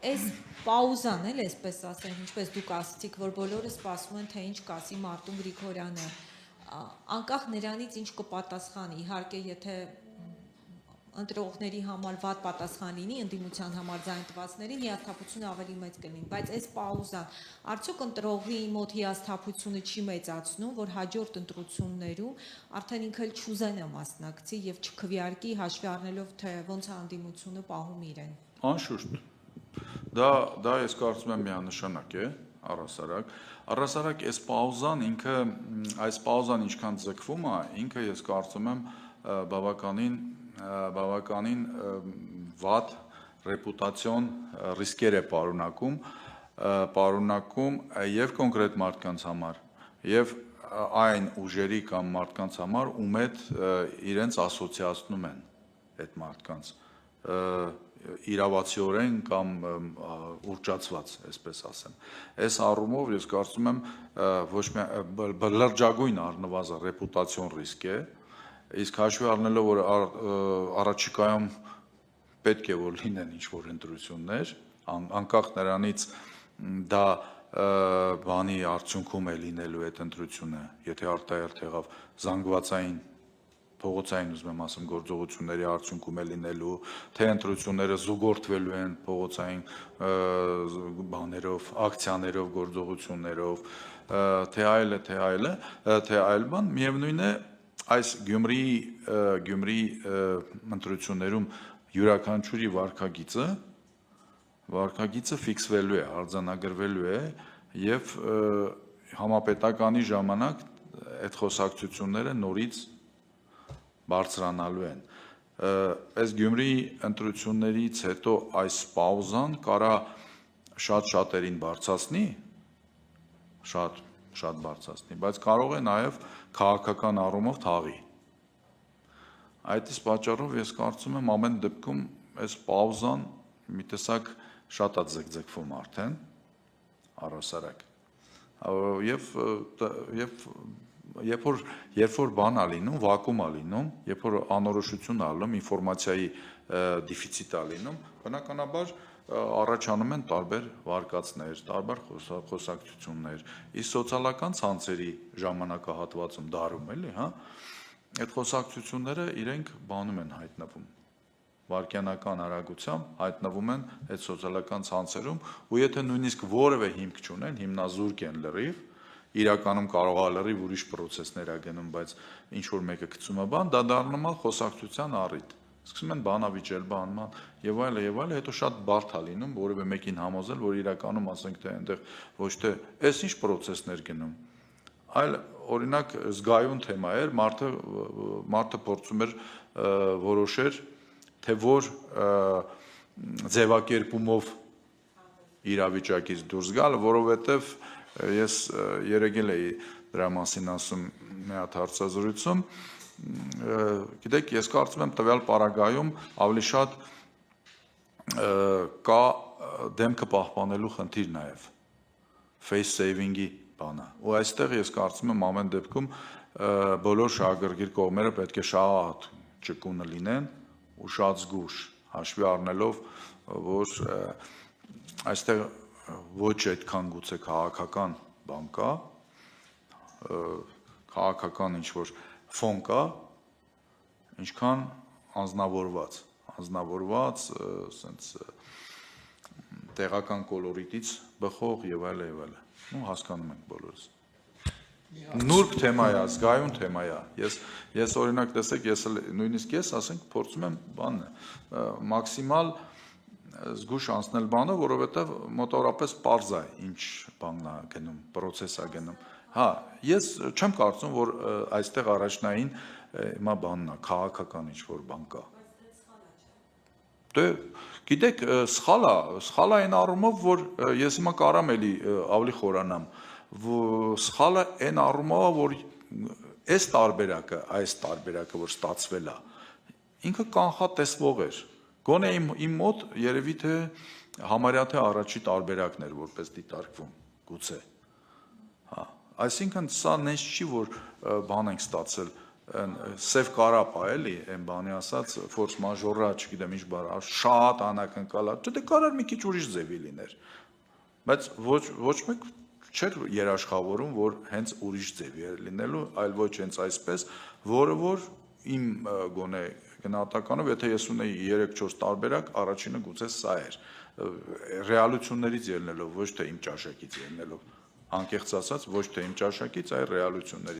այս պաուզան էլ այսպես ասենք, ինչպես դուք ասացիք, որ բոլորը սպասում են, թե ինչ կասի Մարտուն Գրիգորյանը, անկախ նրանից ինչ կպատասխանի, իհարկե եթե ընտրողների համար վատ պատասխան լինի, ընդդիմության համար ձայն տվածներին հիասթափությունը ավելի մեծ կլինի, բայց այս պաուզան արդյոք ընտրողի մոտ հիասթափությունը չի մեծացնում, որ հաջորդ ընտրություններում արդեն ինքը չուզենա մասնակցի եւ չքվեարկի հաշվի առնելով թե ոնց է ընդդիմությունը պահում իրեն։ Անշուշտ, դա ես կարծում եմ միանշանակ է, առհասարակ այս պաուզան ինքը, այս պաուզան ինչքան ձգվում է, ինքը ես կարծում եմ բավականին վատ ռեպուտացիոն ռիսկեր է պարունակում եւ կոնկրետ մարդկանց համար, եւ այն ուժերի կամ մարդկանց համար, ում հետ իրենց ասոցիացնում են այդ մարդկանց իրավացիորեն կամ ուռճացված, այսպես ասեմ։ Այս առումով ես կարծում եմ ոչ միայն լրջագույն առնվազն ռեպուտացիոն ռիսկ է, իսկ հաշվի առնելով որ առաջիկայում պետք է որ լինեն ինչ-որ ընտրություններ, անկախ նրանից դա բանի արդյունքում է լինելու այդ ընտրությունը, եթե արտահերթ եղավ զանգվածային փողոցային ուզում եմ ասեմ գործողությունների արդյունքում է լինելու, թե ընտրությունները զուգորդվելու են փողոցային բաներով, ակցիաներով, գործողություններով, թե այլ բան, միևնույն է այս Գյումրիի ընտրություններում յուրաքանչյուրի վարքագիծը ֆիքսվելու է, արձանագրվելու է եւ համապետականի ժամանակ այդ խոսակցությունները նորից բարձրանալու են։ Այս Գյումրիի ընտրություններից հետո այս պաուզան կարա շատերին բարձրացնի, շատ բարձրացնի, բայց կարող է նաև քաղաքական առումով թաղի։ Այդ իսկ պատճառով ես կարծում եմ ամեն դեպքում այս պաուզան մի տեսակ շատ է ձգձգվում արդեն առհասարակ։ Երբ որ բան է լինում, վակուում է լինում, երբ որ անորոշություն է լինում, ինֆորմացիայի դեֆիցիտ է լինում, բնականաբար առաջանում են տարբեր վարկածներ, տարբեր խոսակցություններ, իսկ սոցիալական ցանցերի ժամանակահատվածում դարում էլի, հա, այդ խոսակցությունները իրենք բանում են հայտնվում, վարկյանական արագությամբ հայտնվում են այդ սոցիալական ցանցերում, ու եթե նույնիսկ որևէ հիմք չունեն, հիմնազուրկ են լրիվ, իրականում կարող է լրիվ ուրիշ պրոցեսներ է գնում, բայց ինչ-որ մեկը գցում է բան, դա դառնում է խոսակցության առիթ, սկսում են բանավիճել, բանման եւ այլն, հետո շատ բարդ է լինում որևէ մեկին համոզել, որ իրականում ասենք թե այնտեղ ոչ թե այս ինչ պրոցեսներ գնում, այլ օրինակ զգայուն թեմա էր, մարդը փորձում էր որոշեր, թե որ ձևակերպումով իրավիճակից դուրս գալ, որովհետև ես երեկ էի դրա մասին ասում մի հատ հարցազրույցում, գիտեք, ես կարծում եմ տվյալ պարագայում ավելի շատ կա դեմքը պահպանելու խնդիր նաև, face saving-ի բանը, ու այստեղ ես կարծում եմ ամեն դեպքում բոլոր շահագրգիռ կողմերը պետք է շատ ճկունը լինեն ու շատ զգուշ, հաշվի առնելով, որ այստեղ ոչ այդքան գուցե քաղաքական բան կա, քաղաքական ինչ-որ ֆոն կա, ինչքան անձնավորված, սենց տեղական կոլորիտից բխող եւ այլն, հասկանում ենք բոլորս։ Նուրբ թեմա է, զգայուն թեմա է, ես օրինակ տեսեք, նույնիսկ ես ասենք փորձում եմ բանը, մաքսիմալ զգուշ անցնել բանը, որովհետև մոտավորապես պարզ է ինչ բանն է գնում, պրոցես է գնում։ Հա, ես չեմ կարծում, որ այստեղ առաջնային հիմա բանն է, քաղաքական ինչ-որ բան կա։ Դե, գիտեք, սխալ է այն առումով, որ ես հիմա կարամ էլի ավելի խորանամ, սխալ է այն առումով, որ այս տարբերակը, որ ստացվել է, ինքը կանխատեսվող էր։ Գոնե իմ մոտ երևի թե համարյա թե առաջի տարբերակն էր, որպես դիտարկվում, գուցե։ Այսինքն սա նենց չի, որ բան ենք ստացել, սև կարապ է, էլի, այն բանի ասած, force majeure-ը, չգիտեմ ինչ բառ, շատ անակնկալ է, դե կարող մի քիչ ուրիշ ձևի լիներ։ Բայց ոչ մեկ չէր երաշխավորում, որ հենց ուրիշ ձևի է լինելու, այլ ոչ հենց այսպես, որը որ իմ գոնե գնահատականով, եթե ես ունեի 3-4 տարբերակ, առաջինը գուցե սա էր, ռեալություններից ելնելով, ոչ թե իմ ճաշակից ելնելով, անկեղծ ասած, ոչ թե իմ ճաշակից, այլ ռեալություններից